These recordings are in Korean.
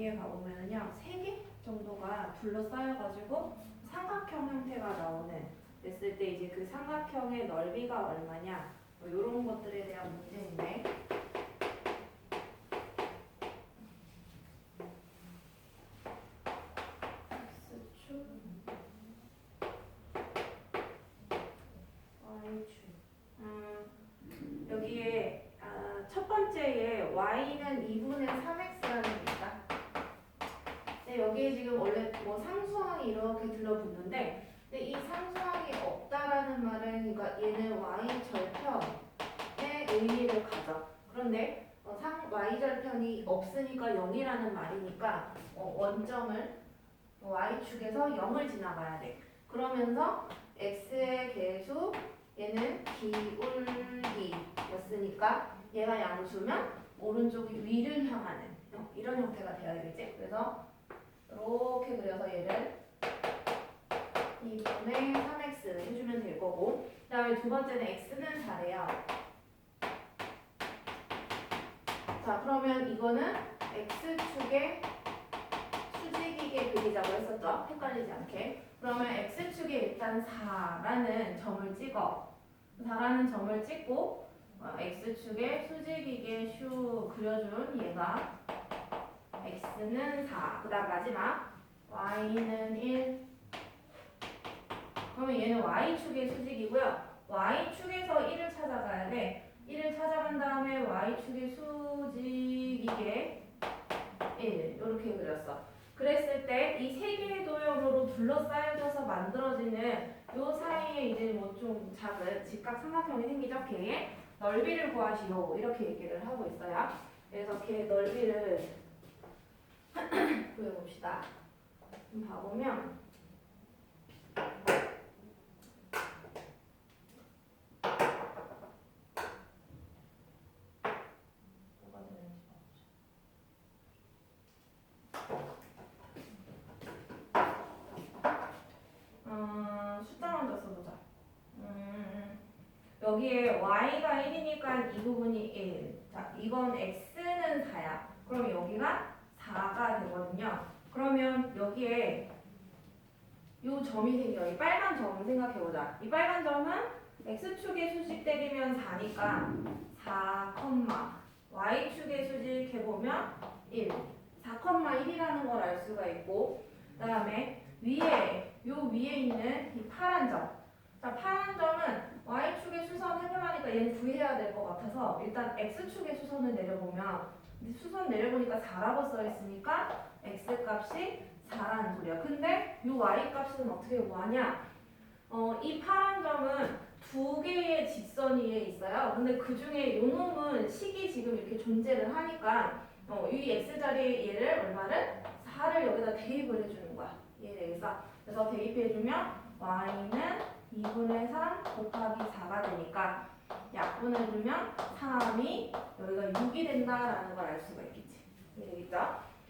여기에 가보면요 3개 정도가 둘러싸여가지고 삼각형 형태가 나오는 됐을 때 이제 그 삼각형의 넓이가 얼마냐 뭐 이런 것들에 대한 문제인데 X축, Y축 여기에 첫 번째에 Y는 2분의 3X라는 게 있다. 근데 여기에 지금 원래 뭐 상수항이 이렇게 들러붙는데 근데 이 상수항이 없다라는 말은 그러니까 얘는 Y절편의 의미를 가져. 그런데 Y절편이 없으니까 0이라는 말이니까 원점을 Y축에서 0을 지나가야 돼. 그러면서 X의 개수 얘는 기울기였으니까 얘가 양수면 오른쪽이 위를 향하는 이런 형태가 돼야 되겠지. 그래서 이렇게 그려서 얘를 2분의 3x 해주면 될 거고 그 다음에 두 번째는 x는 4래요. 자 그러면 이거는 x축의 수직이게 그리자고 했었죠. 헷갈리지 않게. 그러면 x축에 일단 4라는 점을 찍어. 4라는 점을 찍고 x축에 수직이게 슈 그려준 얘가 x는 4. 그 다음 마지막 y는 1. 그러면 얘는 y축의 수직이고요. y축에서 1을 찾아가야 돼. 1을 찾아간 다음에 y축의 수직이게 1 이렇게 그렸어. 그랬을 때 이 세 개의 도형으로 둘러싸여져서 만들어지는 요 사이에 이제 뭐 좀 작은 직각 삼각형이 생기죠. 걔의 넓이를 구하시오 이렇게 얘기를 하고 있어요. 그래서 걔 넓이를 구해봅시다. 좀 봐보면 뭐가 되는지 봐보자. 숫자 먼저 써보자. 여기에 y가 1이니까 이 부분이 1. 자, 이건 x는 4야. 그럼 여기가 4가 되거든요. 그러면 여기에 요 점이 생겨. 이 빨간 점 생각해보자. 이 빨간 점은 x축의 수직 때리면 4니까 4, y축의 수직 해보면 1. 4,1이라는 걸 알 수가 있고 그 다음에 요 위에 있는 이 파란 점. 자, 파란 점은 y축의 수선 해보려니까 얘는 구해야 될 것 같아서 일단 x축의 수선을 내려보면 수선 내려보니까 4라고 써있으니까 x 값이 4라는 소리야. 근데 이 y 값은 어떻게 구하냐? 이 파란 점은 두 개의 직선 위에 있어요. 근데 그 중에 요 놈은 식이 지금 이렇게 존재를 하니까 이 x 자리에 얘를 얼마를? 4를 여기다 대입을 해주는 거야. 얘 되겠어. 그래서 대입해주면 y는 2분의 3 곱하기 4가 되니까 약분해주면 3이 여기가 6이 된다라는 걸 알 수가 있겠지. 이해되겠죠?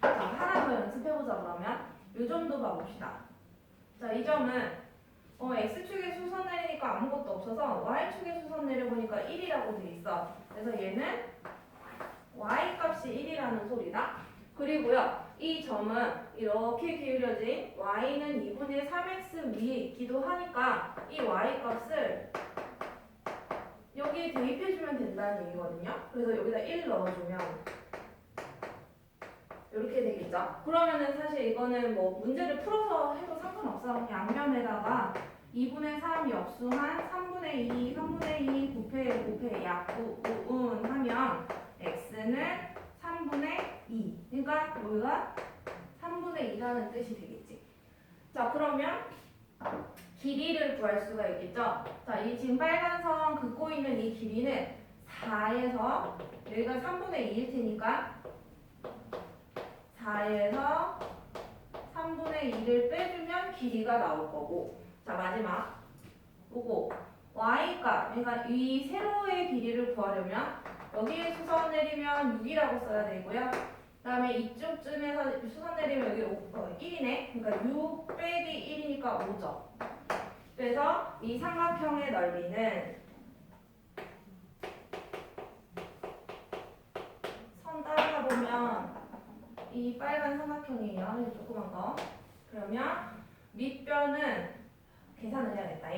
자, 하나 더 연습해보자 그러면. 요 점도 봐봅시다. 자, 이 점은 x축에 수선 내리니까 아무것도 없어서 y축에 수선 내려보니까 1이라고 돼 있어. 그래서 얘는 y값이 1이라는 소리다. 그리고요, 이 점은 이렇게 기울여진 y는 2분의 3x 위에 있기도 하니까 이 y값을 여기에 대입해주면 된다는 얘기거든요. 그래서 여기다 1 넣어주면 이렇게 되겠죠. 그러면은 사실 이거는 뭐 문제를 풀어서 해도 상관없어. 양면에다가 2분의 3 역수한 3분의 2, 3분의 2 곱해 약분 하면 x는 3분의 2. 그러니까 여기가 3분의 2라는 뜻이 되겠지. 자, 그러면 길이를 구할 수가 있겠죠. 자, 이 지금 빨간 선 긋고 있는 이 길이는 4에서 여기가 3분의 2일 테니까 4에서 3분의 2를 빼주면 길이가 나올 거고 자 마지막 요거 y값 그러니까 이 세로의 길이를 구하려면 여기에 수선 내리면 6이라고 써야 되고요. 그 다음에 이쪽쯤에서 수선 내리면 여기 1이네. 그러니까 6 빼기 1이니까 5죠. 그래서 이 삼각형의 넓이는 선 따라가 보면 이 빨간 삼각형이에요. 이 조그만 거. 그러면 밑변은 계산을 해야겠다.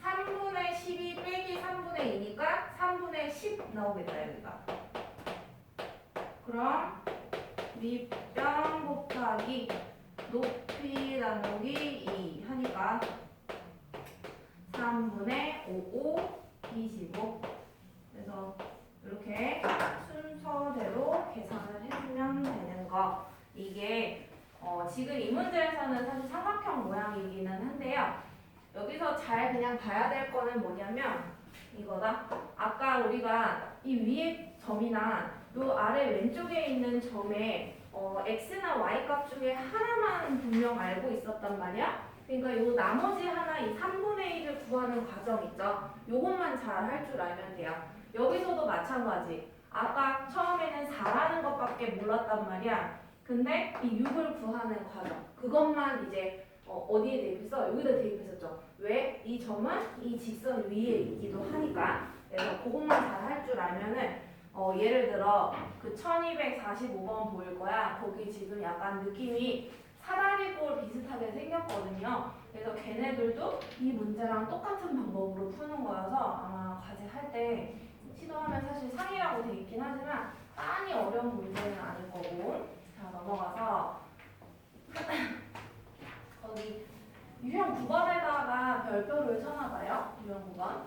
3분의 12 빼기 3분의 2니까 3분의 10 나오겠다, 여기가. 그럼 밑변 곱하기 높이 나누기 2 하니까 3분의 5, 25. 그래서 이렇게 순서대로 계산을 해주면 되는 거. 이게 지금 이 문제에서는 사실 삼각형 모양이기는 한데요. 여기서 잘 그냥 봐야 될 거는 뭐냐면 이거다. 아까 우리가 이 위에 점이나 요 아래 왼쪽에 있는 점에 x나 y 값 중에 하나만 분명 알고 있었단 말이야. 그러니까 요 나머지 하나 이 3분의 1을 구하는 과정 있죠. 요것만 잘 할 줄 알면 돼요. 여기서도 마찬가지. 아까 처음에는 4라는 것밖에 몰랐단 말이야. 근데 이 6을 구하는 과정. 그것만 이제 어디에 대입했어? 여기다 대입했었죠. 왜? 이 점은 이 직선 위에 있기도 하니까. 그래서 그것만 잘 할 줄 알면은 예를 들어 그 1245번 보일 거야. 거기 지금 약간 느낌이 사다리꼴 비슷하게 생겼거든요. 그래서 걔네들도 이 문제랑 똑같은 방법으로 푸는 거여서 아마 과제 할 때 시도하면 사실 상이라고 돼 있긴 하지만 많이 어려운 문제는 아닐 거고. 자, 넘어가서 거기 유형 9번에다가 별표를 쳐놔봐요. 유형 9번.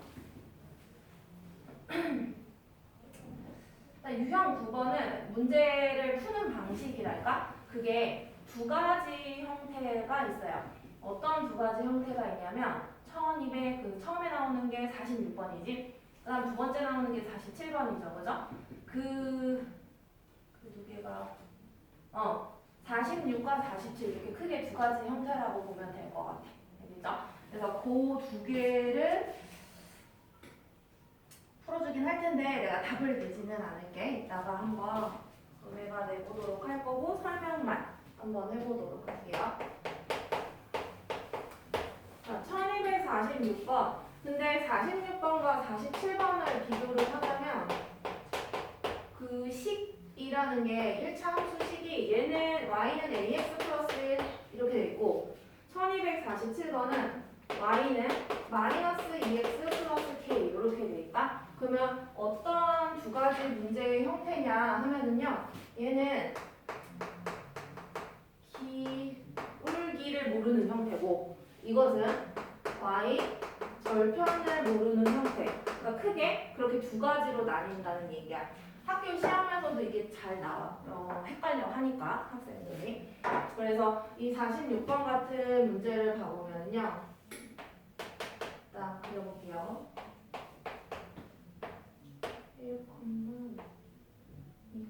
유형 9번은 문제를 푸는 방식이랄까? 그게 두 가지 형태가 있어요. 어떤 두 가지 형태가 있냐면 1200, 그 처음에 나오는 게 46번이지. 그 다음 두 번째 나오는 게 47번이죠. 그죠? 그 두 개가 46과 47 이렇게 크게 두 가지 형태라고 보면 될 것 같아. 알겠죠? 그래서 그 두 개를 풀어주긴 할 텐데 내가 답을 내지는 않을게. 이따가 한번 내가 내보도록 할 거고 설명만 한번 해보도록 할게요. 자, 1246번. 근데 46번과 47번을 비교를 하자면 그 식이라는 게 1차 함수 식이 얘는 y는 ax 플러스 1 이렇게 돼 있고 1247번은 y는 마이너스 2x 플러스 k 이렇게 돼 있다. 그러면 어떤 두 가지 문제의 형태냐 하면은요. 얘는 기울기를 모르는 형태고 이것은 y 절편을 모르는 형태. 그러니까 크게 그렇게 두 가지로 나뉜다는 얘기야. 학교 시험에서도 이게 잘 나와. 헷갈려 하니까 학생들이. 그래서 이 46번 같은 문제를 봐보면요. 자, 그려볼게요. 1, 2, 2.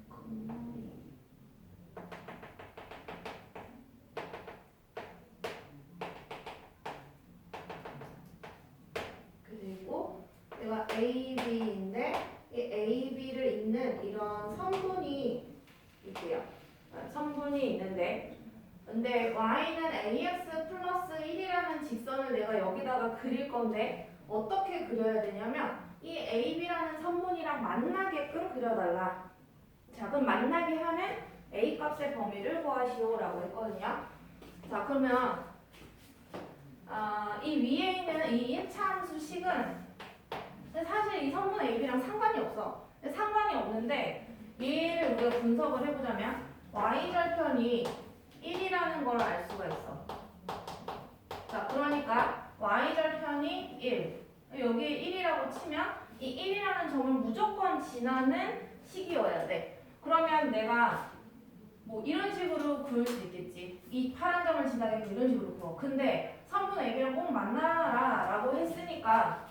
그리고 내가 A, B인데 이 A, B를 잇는 이런 선분이 있고요. 선분이 있는데 근데 y는 ax 플러스 1이라는 직선을 내가 여기다가 그릴 건데 어떻게 그려야 되냐면 이 AB라는 선분이랑 만나게끔 그려달라. 자, 그럼 만나게 하면 A 값의 범위를 구하시오라고 했거든요. 자, 그러면 이 위에 있는 이 1차 함수 식은 사실 이 선분 AB랑 상관이 없어. 상관이 없는데 얘를 우리가 분석을 해보자면 y절편이 1이라는 걸 알 수가 있어. 자, 그러니까 y절편이 1. 여기 1이라고 치면 이 1이라는 점을 무조건 지나는 식이어야 돼. 그러면 내가 뭐 이런 식으로 그릴 수 있겠지. 이 파란 점을 지나게 이런 식으로 그려. 근데 선분 AB랑 꼭 만나라 라고 했으니까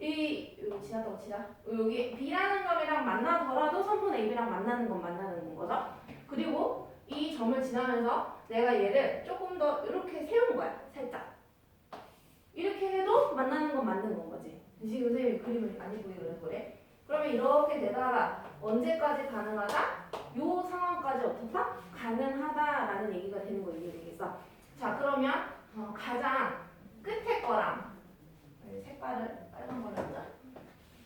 여기 지났다고 치자. 여기 B라는 점이랑 만나더라도 선분 AB랑 만나는 건 만나는 거죠. 그리고 이 점을 지나면서 내가 얘를 조금 더 이렇게 세운 거야. 살짝. 이렇게 해도 만나는 건 맞는 건 거지. 지금 선생님이 그림을 안 입고 그래. 그러면 이렇게 되다가 언제까지 가능하다? 요 상황까지 어떻다? 가능하다라는 얘기가 되는 거 이해되겠어? 자, 그러면 가장 끝에 거랑 색깔을 빨간 걸로 하자.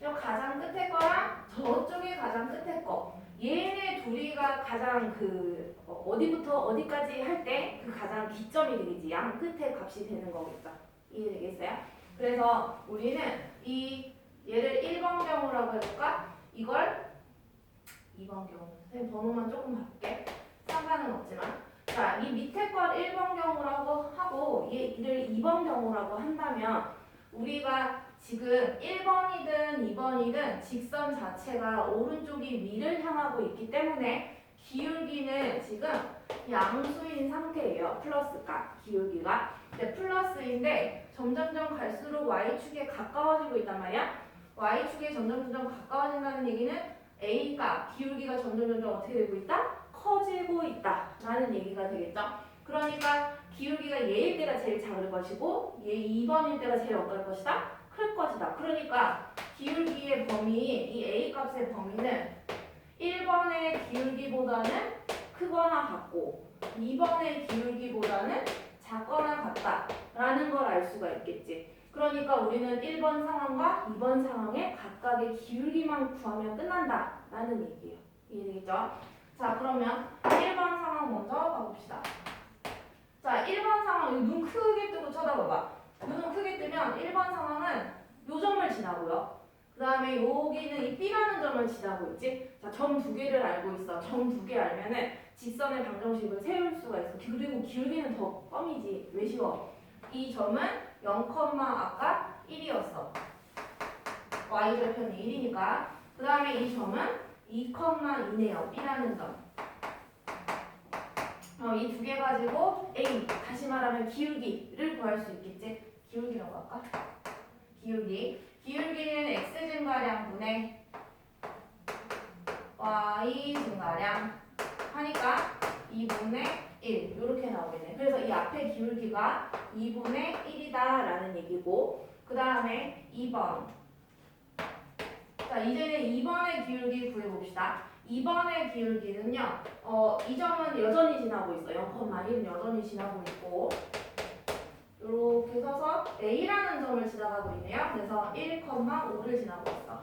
요 가장 끝에 거랑 저쪽에 가장 끝에 거. 얘네 둘이가 가장 어디부터 어디까지 할 때 그 가장 기점이 되겠지. 양 끝에 값이 되는 거겠죠. 이해되겠어요? 그래서 우리는 얘를 1번 경우라고 해볼까? 이걸 2번 경우. 선생님 번호만 조금 바꿀게. 상관은 없지만. 자, 이 밑에 걸 1번 경우라고 하고 얘를 2번 경우라고 한다면 우리가 지금 1번이든 2번이든 직선 자체가 오른쪽이 위를 향하고 있기 때문에 기울기는 지금 양수인 상태예요. 플러스가 기울기가. 근데 플러스인데 점점점 갈수록 y축에 가까워지고 있단 말이야. y축에 점점점 가까워진다는 얘기는 a가 기울기가 점점점 어떻게 되고 있다? 커지고 있다 라는 얘기가 되겠죠. 그러니까 기울기가 얘일 때가 제일 작을 것이고 얘 2번일 때가 제일 어떨 것이다? 클 것이다. 그러니까 기울기의 범위, 이 a 값의 범위는 1번의 기울기보다는 크거나 같고 2번의 기울기보다는 작거나 같다 라는 걸 알 수가 있겠지. 그러니까 우리는 1번 상황과 2번 상황의 각각의 기울기만 구하면 끝난다 라는 얘기예요. 이해되겠죠? 자, 그러면 1번 상황 먼저 가봅시다. 자, 1번 상황, 눈 크게 뜨고 쳐다봐봐. 눈을 크게 뜨면 1번 상황은 요 점을 지나고요. 그 다음에 여기는 이 B라는 점을 지나고 있지. 자, 점 두 개를 알고 있어. 점 두 개 알면은 직선의 방정식을 세울 수가 있어. 그리고 기울기는 더 껌이지. 왜 쉬워? 이 점은 0, 아까 1이었어. y절편이 1이니까. 그 다음에 이 점은 2,2네요. B라는 점. 이 두 개 가지고 A, 다시 말하면 기울기를 구할 수 있겠지? 기울기라고 할까? 기울기. 기울기는 x 증가량분의 y 증가량 하니까 2분의 1 이렇게 나오겠네. 그래서 이 앞에 기울기가 2분의 1이다 라는 얘기고 그 다음에 2번. 자, 이제는 2번의 기울기 구해봅시다. 2번의 기울기는요, 이 점은 여전히 지나고 있어요. 0,1은 여전히 지나고 있고, 이렇게 서서 A라는 점을 지나가고 있네요. 그래서 1,5를 지나고 있어.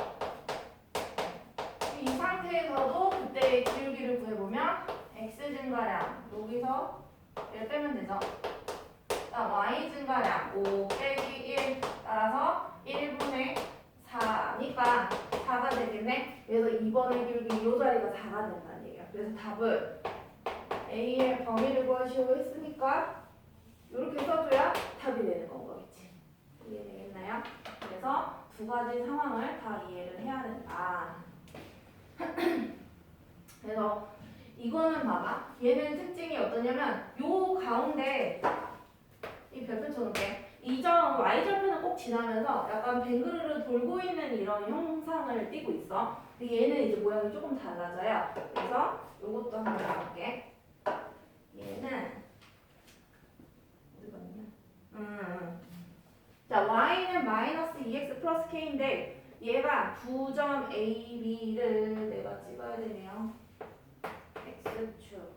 이 상태에서도 그때의 기울기를 구해보면 X 증가량, 여기서 얘를 빼면 되죠. 자, Y 증가량 5 빼기 1 따라서 1분의 4니까 4가 되겠네. 그래서 2번의 기울기 이 자리가 4가 된다는 얘기야. 그래서 답을 A의 범위를 구하시오 했으니까 이렇게 써줘야 답이 되는 건 거겠지. 이해되겠나요? 그래서 두 가지 상황을 다 이해를 해야 된다. 그래서 이거는 봐봐. 얘는 특징이 어떠냐면 요 가운데 이 별표 쳐놓을게. 이 점 y절편을 꼭 지나면서 약간 뱅그르르 돌고 있는 이런 형상을 띠고 있어. 근데 얘는 이제 모양이 조금 달라져요. 그래서 요것도 한번 해볼게. 얘는 어디 갔냐? 자, y는 마이너스 2x 플러스 k인데 얘가 9점 a, b를 내가 찍어야 되네요. x축,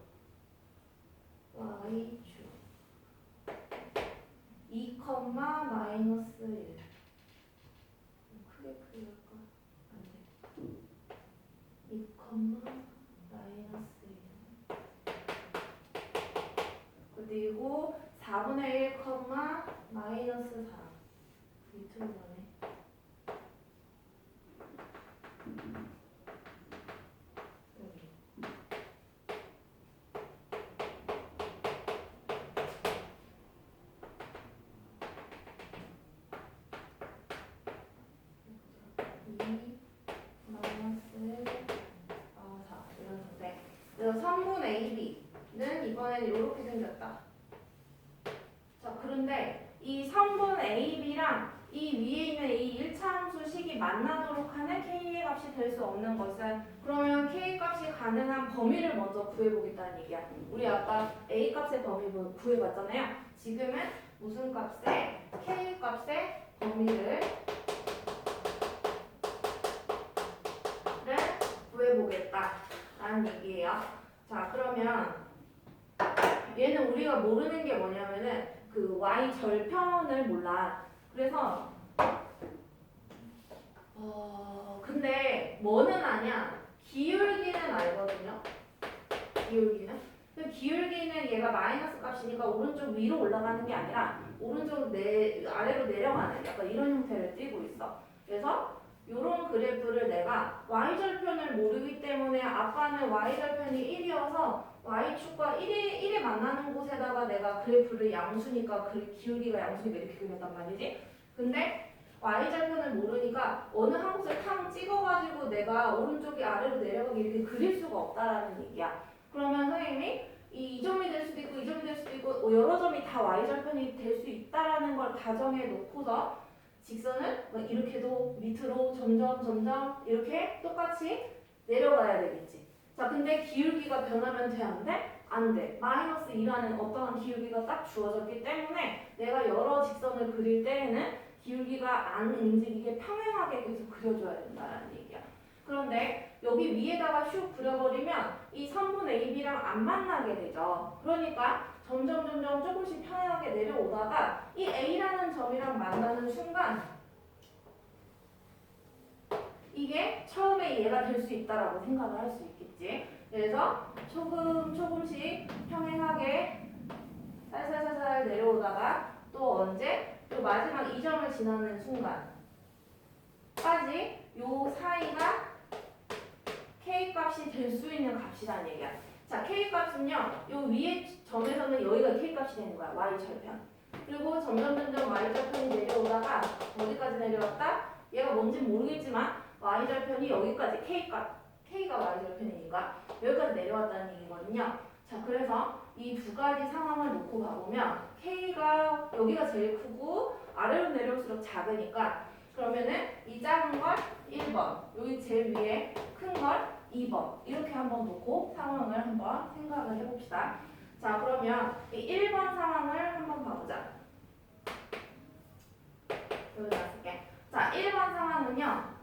y축 2, 마이너스 1. 크게 할까? 안 돼. 2, 마이너스 1. 그리고 4분의 1, 마이너스 4. 밑으로 가네. 여기. 그래서 3분 AB는 이번에는 이렇게 생겼다. 자, 그런데 이 3분 AB랑 이 위에 있는 이 1차 함수식이 만나도록 하는 K의 값이 될 수 없는 것은 그러면 K 값이 가능한 범위를 먼저 구해보겠다는 얘기야. 우리 아까 A 값의 범위 구해봤잖아요. 지금은 무슨 값의 K 값의 범위를 구해보겠다라는 얘기예요. 자, 그러면 얘는 우리가 모르는 게 뭐냐면은 그 y 절편을 몰라. 그래서 근데 뭐는 아냐? 기울기는 알거든요. 기울기는. 그 기울기는 얘가 마이너스 값이니까 오른쪽 위로 올라가는 게 아니라 오른쪽 아래로 내려가는 약간 이런 형태를 띠고 있어. 그래서 이런 그래프를 내가 y절편을 모르기 때문에 아까는 y절편이 1이어서 y축과 1에 만나는 곳에다가 내가 그래프를 양수니까 그 기울기가 양수니까 이렇게 그렸단 말이지. 근데 y절편을 모르니까 어느 한 곳을 탕 찍어가지고 내가 오른쪽이 아래로 내려가게 이렇게 그릴 수가 없다라는 얘기야. 그러면 선생님이 이 점이 될 수도 있고 이 점이 될 수도 있고 여러 점이 다 y절편이 될 수 있다라는 걸 가정해 놓고서 직선을 이렇게도 밑으로 점점 이렇게 똑같이 내려가야 되겠지. 자, 근데 기울기가 변하면 돼, 안 돼? 안 돼. 마이너스 2라는 어떠한 기울기가 딱 주어졌기 때문에 내가 여러 직선을 그릴 때에는 기울기가 안 움직이게 평행하게 계속 그려줘야 된다는 얘기야. 그런데 여기 위에다가 슉 그려버리면 이 선분 AB랑 안 만나게 되죠. 그러니까 점점 조금씩 평행하게 내려오다가 이 A라는 점이랑 만나는 순간 이게 처음에 얘가 될 수 있다라고 생각을 할 수 있겠지. 그래서 조금씩 평행하게 살살살살 내려오다가 또 언제? 또 마지막 이 점을 지나는 순간까지 요 사이가 K값이 될 수 있는 값이라는 얘기야. 자, K값은요, 요 위에 점에서는 여기가 K값이 되는 거야. Y절편. 그리고 점점 Y절편이 내려오다가 어디까지 내려왔다? 얘가 뭔지 모르겠지만 Y절편이 여기까지 K가 Y절편이니까 여기까지 내려왔다는 얘기거든요. 자, 그래서 이 두 가지 상황을 놓고 가보면 K가 여기가 제일 크고 아래로 내려올수록 작으니까 그러면은 이 작은 걸 1번, 여기 제일 위에 큰 걸 2번 이렇게 한번 놓고 상황을 한번 생각을 해봅시다. 자, 그러면 이 1번 상황을 한번 봐보자. 여기 놨을게. 자, 1번 상황은요.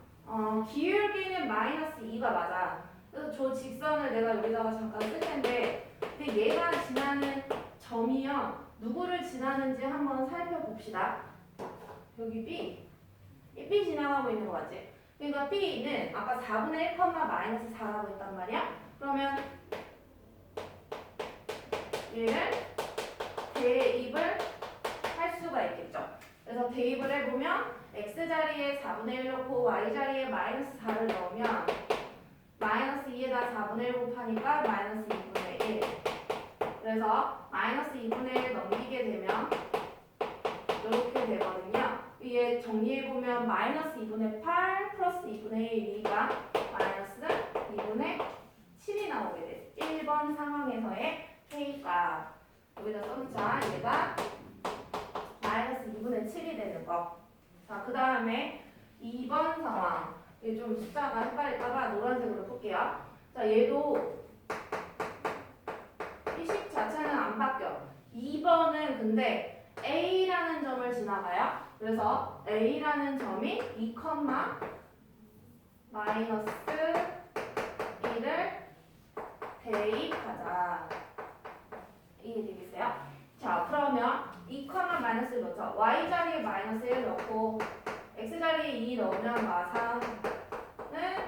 기울기는 마이너스 2가 맞아. 그래서 저 직선을 내가 여기다가 잠깐 쓸 텐데 근데 얘가 지나는 점이요. 누구를 지나는지 한번 살펴봅시다. 여기 B. 이 B 지나가고 있는 거 맞지? 그러니까 B는 아까 4분의 1, 마이너스 4라고 했단 말이야. 그러면 얘를 대입을 할 수가 있겠죠. 그래서 대입을 해보면 x자리에 4분의 1 넣고 y자리에 마이너스 4를 넣으면 마이너스 2에다 4분의 1 곱하니까 마이너스 2분의 1. 그래서 마이너스 2분의 1 넘기게 되면 이렇게 되거든요. 위에 정리해보면 마이너스 2분의 8 플러스 2분의 1이니까 마이너스 2분의 7이 나오게 돼. 1번 상황에서의 K값. 여기다 써놓자. 얘가 마이너스 2분의 7이 되는 거. 자, 그 다음에 2번 상황. 이게 좀 숫자가 헷갈릴까봐 노란색으로 볼게요. 자, 얘도 이 식 자체는 안 바뀌어. 2번은 근데 A라는 점을 지나가요. 그래서 A라는 점이 2, 마이너스 1을 대입하자. 이해되겠어요? 자, 그러면 2, 마이너스 1 넣죠. Y자리에 마이너스 1 넣고 X자리에 2 넣으면 마사는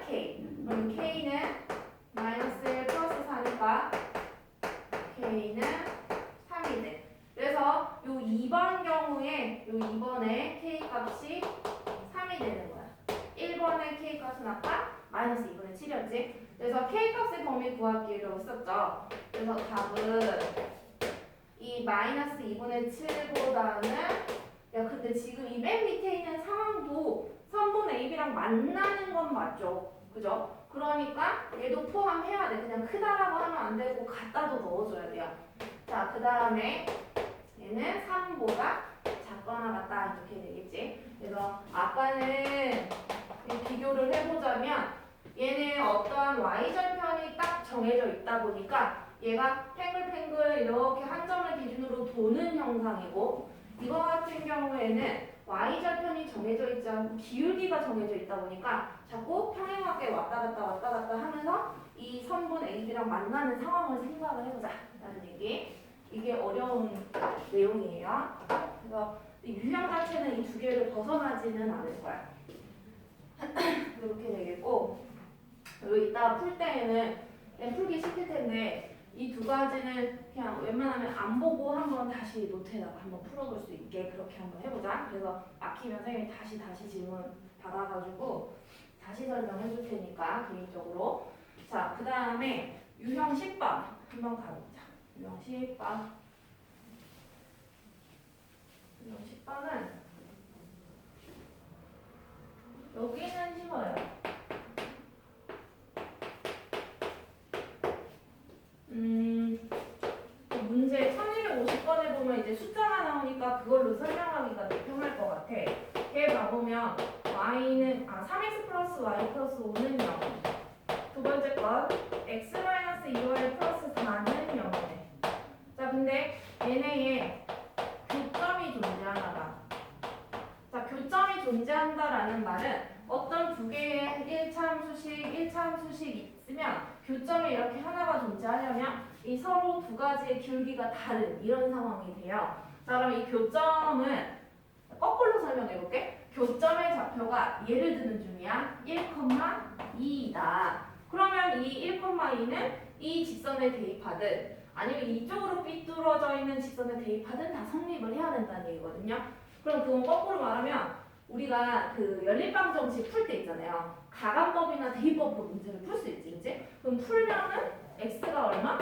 K. 그럼 K는 마이너스 1 플러스 4니까 K는 3이 돼. 그래서 요 2번 경우에 요 2번에 K값이 3이 되는 거야. 1번의 K값은 아까 마이너스 2분의 7이었지. 그래서 K값의 범위 구하기로 썼죠. 그래서 답은 이 마이너스 2분의 7보다는 야 근데 지금 이 맨 밑에 있는 상황도 선분 AB랑 만나는 건 맞죠? 그죠? 그러니까 얘도 포함해야 돼. 그냥 크다라고 하면 안 되고 갖다도 넣어줘야 돼요. 자, 그 다음에 얘는 3보다 작거나 같다 이렇게 되겠지. 그래서 아까는 비교를 해보자면 얘는 어떠한 y절편이 딱 정해져 있다 보니까 얘가 팽글팽글 이렇게 한 점을 기준으로 도는 형상이고 이거 같은 경우에는 y절편이 정해져 있지 않고 기울기가 정해져 있다 보니까 자꾸 평행하게 왔다 갔다 하면서 이 선분 AB랑 만나는 상황을 생각을 해보자 라는 얘기. 이게 어려운 내용이에요. 그래서 유형 자체는 이 두 개를 벗어나지는 않을 거야. 이렇게 되겠고, 그리고 이따 풀 때에는 그냥 풀기 시킬 텐데 이 두 가지는 그냥 웬만하면 안 보고 한번 다시 노트에다가 한번 풀어볼 수 있게 그렇게 한번 해보자. 그래서 막히면 선생님이 다시 질문 받아가지고 다시 설명해 줄 테니까 개인적으로. 자, 그 다음에 유형 10번 한번 가보자. 유형 10번. 유형 10번은 여기는 쉬워요. 문제 1250번에 보면 이제 숫자가 나오니까 그걸로 설명하기가 더 편할 것 같아. 걔 봐보면 y는 3x 플러스 y 플러스 5는 0. 두 번째 건 x 마이너스 2y 플러스 4는 0이네. 자, 근데 얘네의 교점이 존재하나 봐. 자, 교점이 존재한다라는 말은 어떤 두 개의 1차함수식, 1차함수식이 있으면 교점이 이렇게 하나가 존재하려면 이 서로 두 가지의 기울기가 다른 이런 상황이 돼요. 자, 그럼 이 교점은 거꾸로 설명해 볼게. 교점의 좌표가 예를 드는 중이야. 1,2이다. 그러면 이 1,2는 이 직선에 대입하든 아니면 이쪽으로 삐뚤어져 있는 직선에 대입하든 다 성립을 해야 된다는 얘기거든요. 그럼 그건 거꾸로 말하면 우리가 그 연립방정식 풀 때 있잖아요. 가간법이나 대입법으로 문제를 풀 수 있지, 그치? 그럼 풀면은 x가 얼마?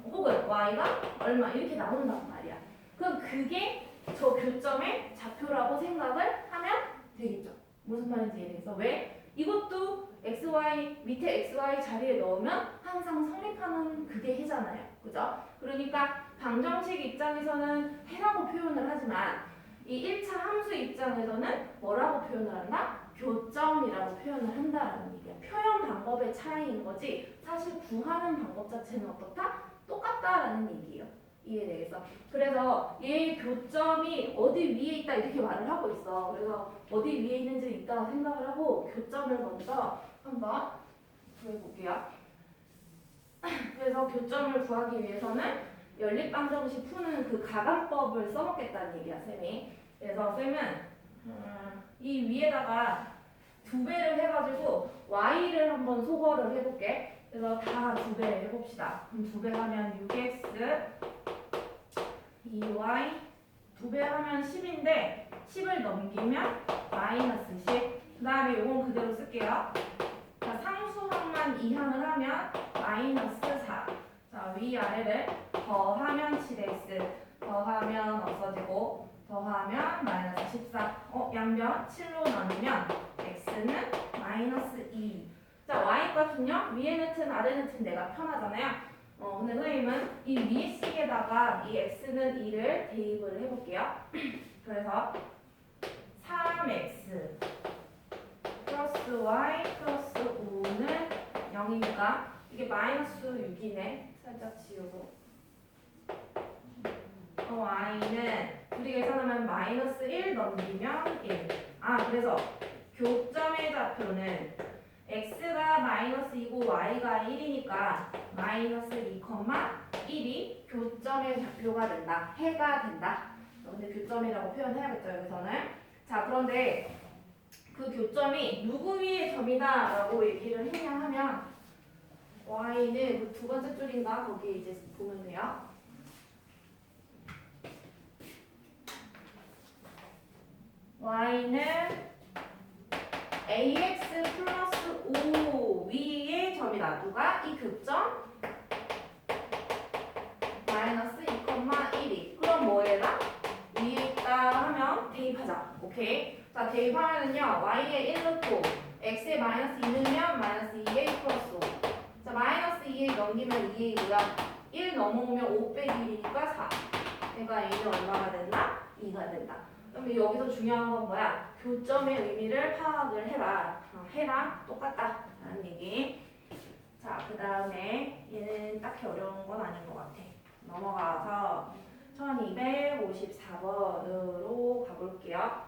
혹은 y가 얼마 이렇게 나온단 말이야. 그럼 그게 저 교점의 좌표라고 생각을 하면 되겠죠. 무슨 말인지 이해되겠어? 왜? 이것도 xy 밑에 xy 자리에 넣으면 항상 성립하는 그게 해잖아요. 그죠? 그러니까 방정식 입장에서는 해라고 표현을 하지만 이 1차 함수 입장에서는 뭐라고 표현을 한다? 교점이라고 표현을 한다라는 얘기야. 표현 방법의 차이인 거지 사실 구하는 방법 자체는 어떻다? 똑같다라는 얘기예요. 이해되겠어? 그래서 얘의 교점이 어디 위에 있다 이렇게 말을 하고 있어. 그래서 어디 위에 있는지 이따가 생각을 하고 교점을 먼저 한번 구해볼게요. 그래서 교점을 구하기 위해서는 연립방정식 푸는 그 가간법을 써먹겠다는 얘기야, 쌤이. 그래서 쌤은 이 위에다가 2배를 해가지고 y를 한번 소거를 해볼게. 그래서 다 2배 해봅시다. 그럼 2배 하면 6x 2y 2배 하면 10인데 10을 넘기면 마이너스 10. 그 다음에 요건 그대로 쓸게요. 자, 상수항만 이항을 하면 마이너스 4. 자, 위아래를 더하면 7x 더하면 없어지고 더하면 마이너스 14. 양변 7로 나누면 x는 마이너스 2. 자, y 값은요 위에는 튼 아래는 튼 내가 편하잖아요. 근데 선생님은 이 위에 식에다가 이 x는 2를 대입을 해볼게요. 그래서 3x 플러스 y 플러스 5는 0이니까 이게 마이너스 6이네. 살짝 지우고 y는 둘이 계산하면 마이너스 1 넘기면 1. 그래서 교점의 좌표는 x가 마이너스 2고 y가 1이니까 마이너스 2,1이 교점의 좌표가 된다. 해가 된다. 근데 교점이라고 표현해야겠죠, 여기서는. 자, 그런데 그 교점이 누구 위의 점이다 라고 얘기를 했냐 하면 y는 그 두 번째 줄인가 거기 이제 보면 돼요. y는 ax 플러스 5 위의 점이다. 누가? 이 교점 마이너스 2,1이. 그럼 뭐에다? 위에 있다 하면 대입하자. 오케이. 자, 대입하면은요 y에 1 넣고 x에 마이너스 2 넣으면 마이너스 2a 플러스 5. 자, 마이너스 2a 넘기면 2a고요. 1 넘어오면 5 빼기 1이니까 4. 그러니까 a는 얼마가 된다? 2가 된다. 그럼 여기서 중요한 건 뭐야? 교점의 의미를 파악을 해라. 해랑 똑같다 라는 얘기. 자, 그 다음에 얘는 딱히 어려운 건 아닌 것 같아. 넘어가서 1254번으로 가볼게요.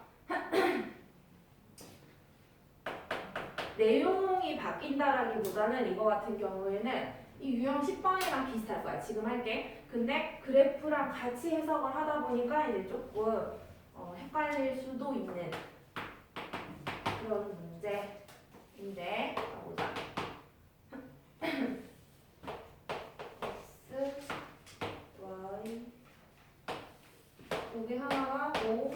내용이 바뀐다라기보다는 이거 같은 경우에는 이 유형 10번이랑 비슷할 거야. 지금 할게. 근데 그래프랑 같이 해석을 하다 보니까 이제 조금 헷갈릴 수도 있는 그런 문제. 2대 가보자. x, y 여기 하나가 5, 5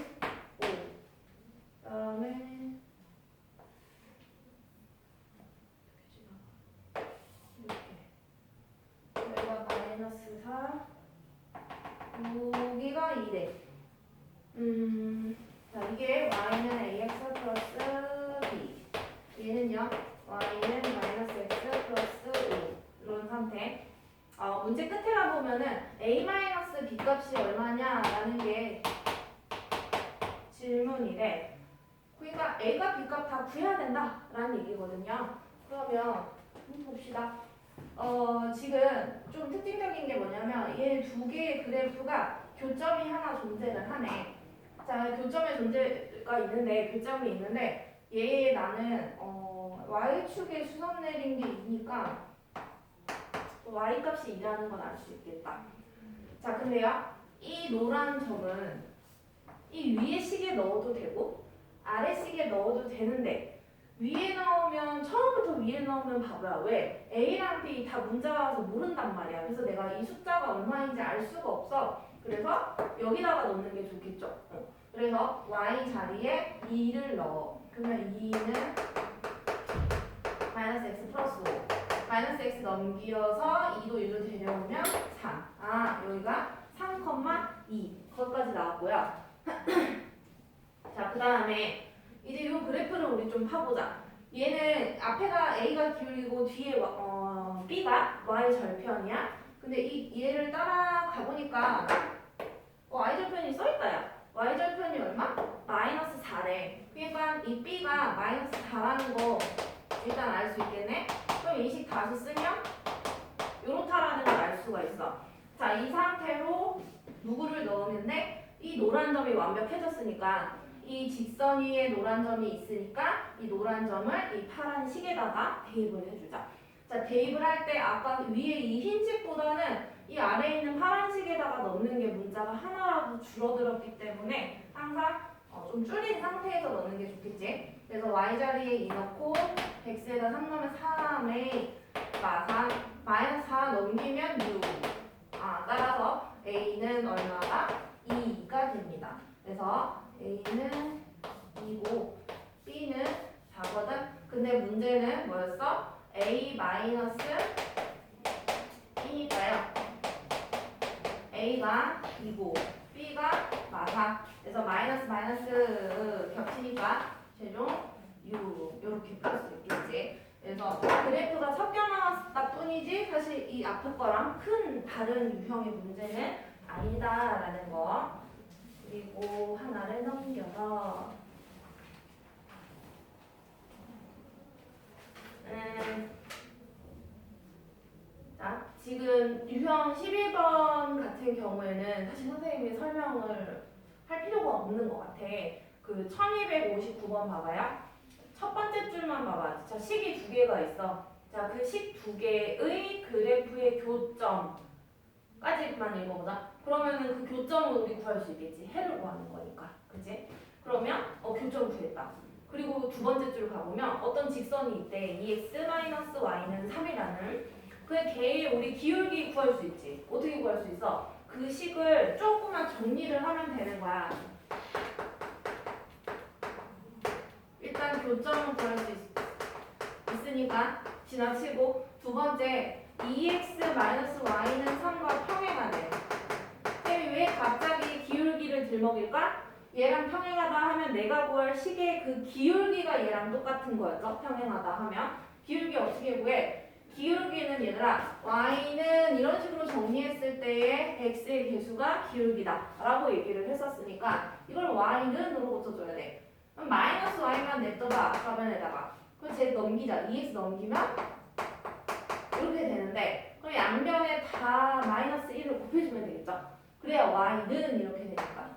그다음에 이렇게 여기가 마이너스 4 여기가 2대 자 이게 y는 ax 플러스 b 얘는요 y는 마이너스 x 플러스 5 이런 상태. 문제 끝에 가보면은 a 마이너스 b 값이 얼마냐라는 게 질문이래. 그러니까 a가 b 값 다 구해야 된다라는 얘기거든요. 그러면 봅시다. 지금 좀 특징적인 게 뭐냐면 얘 두 개의 그래프가 교점이 하나 존재를 하네. 자, 교점의 존재가 있는데 교점이 있는데 얘 나는 y축에 수선 내린 게 2니까 y값이 2라는 건 알 수 있겠다. 자, 근데요. 이 노란 점은 이 위에 식에 넣어도 되고 아래 식에 넣어도 되는데 위에 넣으면 처음부터 위에 넣으면 봐봐. 왜? A랑 B 다 문자가 와서 모른단 말이야. 그래서 내가 이 숫자가 얼마인지 알 수가 없어. 그래서 여기다가 넣는 게 좋겠죠. 그래서 Y 자리에 2를 넣어. 그러면 2는 마이너스 x 플러스 5. 마이너스 x 넘기어서 2도 1로 데려오면 3. 여기가 3,2. 거기까지 나왔고요. 자, 그 다음에 이제 이 그래프를 우리 좀 파보자. 얘는 앞에가 a가 기울이고 뒤에 b가 y 절편이야. 근데 얘를 따라가 보니까 y 절편이 써있다 야. y 절편이 얼마? 마이너스 4래. 그러니까 이 b가 마이너스 4라는 거 일단 알 수 있겠네. 그럼 이 식 다시 쓰면 요렇다라는 걸 알 수가 있어. 자, 이 상태로 누구를 넣으면 돼? 이 노란 점이 완벽해졌으니까 이 직선 위에 노란 점이 있으니까 이 노란 점을 이 파란 식에다가 대입을 해주자. 자, 대입을 할 때 아까 위에 이 흰식보다는 이 아래에 있는 파란식에다가 넣는 게 문자가 하나라도 줄어들었기 때문에 항상 좀 줄인 상태에서 넣는 게 좋겠지. 그래서 y자리에 2 넣고 x에다 3 넣으면 3에 마이너스 4 넘기면 6. 따라서 a는 얼마가? 2가 됩니다. 그래서 a는 2고 b는 4거든. 근데 문제는 뭐였어? a 마이너스 2니까요. a가 2고 b가 4. 그래서 마이너스 겹치니까 최종 6 이렇게 풀 수 있겠지. 그래서 그래프가 섞여 나왔다 뿐이지 사실 이 앞에 거랑 큰 다른 유형의 문제는 아니다라는 거. 그리고 하나를 넘겨서 자, 지금 유형 11번 같은 경우에는 사실 선생님이 설명을 할 필요가 없는 것 같아. 그 1259번 봐봐요. 첫 번째 줄만 봐봐. 자, 식이 두 개가 있어. 자, 그 식 두 개의 그래프의 교점까지만 읽어보자. 그러면은 그 교점을 우리 구할 수 있겠지. 해를 구하는 거니까. 그치? 그러면 교점 구했다. 그리고 두 번째 줄 가보면 어떤 직선이 있대. 2x-y는 3이라는 그 걔의 우리 기울기 구할 수 있지. 어떻게 구할 수 있어? 그 식을 조금만 정리를 하면 되는 거야. 일단 교점을 구할 수 있으니까 지나치고 두 번째 2x-y는 3과 평행하네. 쌤이 왜 갑자기 기울기를 들먹일까? 얘랑 평행하다 하면 내가 구할 식의 그 기울기가 얘랑 똑같은 거였죠. 평행하다 하면 기울기 어떻게 구해? 기울기는 얘들아 y는 이런 식으로 정리했을 때의 x의 개수가 기울기다 라고 얘기를 했었으니까 이걸 y는으로 고쳐줘야 돼. 그럼 마이너스 y만 냅둬봐. 가변에다가 그럼 쟤 넘기자. 2x 넘기면 이렇게 되는데 그럼 양변에 다 마이너스 1을 곱해주면 되겠죠. 그래야 y는 이렇게 되니까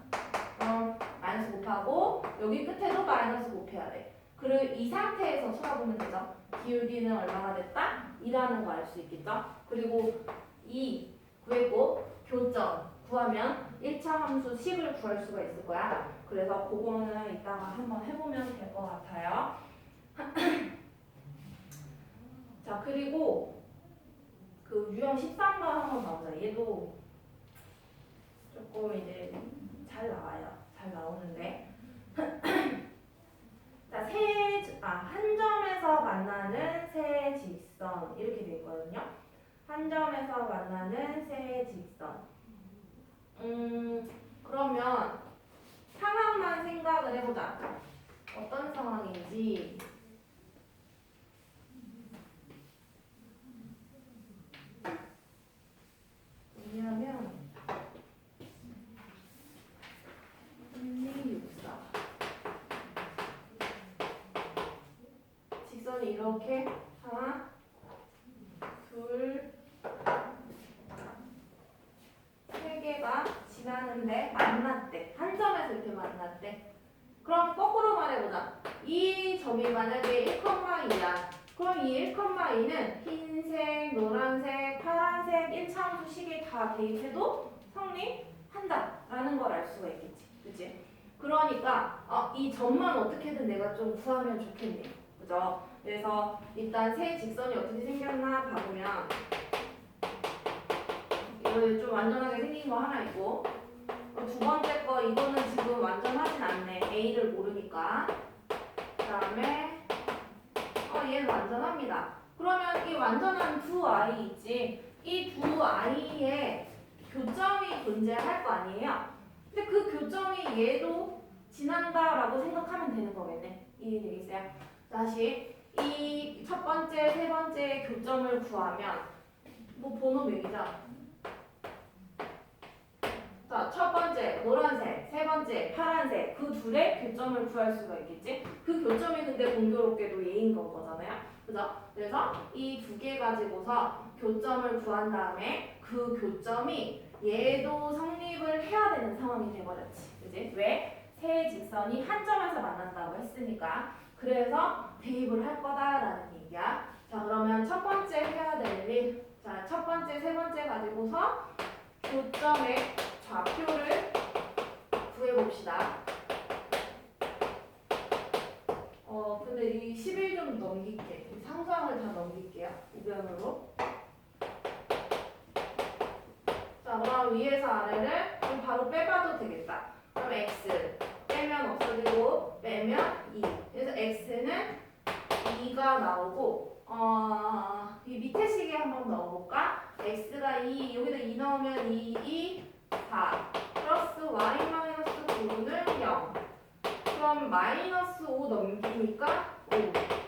마이너스 곱하고 여기 끝에도 마이너스 곱해야 돼. 그리고 이 상태에서 쳐다보면 되죠. 기울기는 얼마가 됐다? 2라는 거 알 수 있겠죠. 그리고 2 구했고 교점 구하면 1차 함수 10을 구할 수가 있을 거야. 그래서 그거는 이따가 한번 해보면 될 것 같아요. 자, 그리고 그 유형 13번 한번 봐보자. 얘도 조금 이제 잘 나와요. 잘 나오는데. 자, 한 점에서 만나는 세 직선 이렇게 돼 있거든요. 한 점에서 만나는 세 직선. 그러면 상황만 생각을 해보자. 어떤 상황인지. 왜냐하면 1, 2, 6, 4 직선이 이렇게 하나, 둘, 세 개가 지나는데 만났대. 한 점에서 이렇게 만났대. 그럼 거꾸로 말해보자. 이 점이 만약에 1,2야. 그럼 이 1,2는 흰색, 노란색, 파란색 1차함수 식에 다 대입해도 성립한다라는 걸 알 수가 있겠지. 그치? 그러니까 이 점만 어떻게든 내가 좀 구하면 좋겠네. 그죠? 그래서 일단 세 직선이 어떻게 생겼나 봐보면 이거 좀 완전하게 생긴 거 하나 있고 두 번째 거 이거는 지금 완전하진 않네. A를 모르니까. 그 다음에 얘는 완전합니다. 그러면 이 완전한 두 아이 있지. 이 두 아이의 교점이 존재할 거 아니에요. 근데 그 교점이 얘도 지난다라고 생각하면 되는 거겠네. 이해되겠어요? 다시 이 첫 번째, 세 번째 교점을 구하면 뭐 번호 매기자. 자, 첫 번째 노란색, 세 번째 파란색 그 둘의 교점을 구할 수가 있겠지? 그 교점이 근데 공교롭게도 얘인 건 거잖아요. 그죠? 그래서 이 두 개 가지고서 교점을 구한 다음에 그 교점이 얘도 성립을 해야 되는 상황이 돼버렸지. 그지? 왜? 세 직선이 한 점에서 만난다고 했으니까. 그래서 대입을 할 거다라는 얘기야. 자, 그러면 첫 번째 해야 될 일. 자, 첫 번째, 세 번째 가지고서 교점의 좌표를 구해봅시다. 근데 이 11 좀 넘길게. 상수항을 다 넘길게요. 우변으로. 자, 그럼 위에서 아래를 좀 바로 빼봐도 되겠다. 그럼 x 빼면 없어지고 빼면 2. 그래서 x는 2가 나오고 이 밑에 시계 한번 넣어볼까? x가 2, 여기다 2 넣으면 2, 4 플러스 y 마이너스 9는 0. 그럼 마이너스 5 넘기니까 5.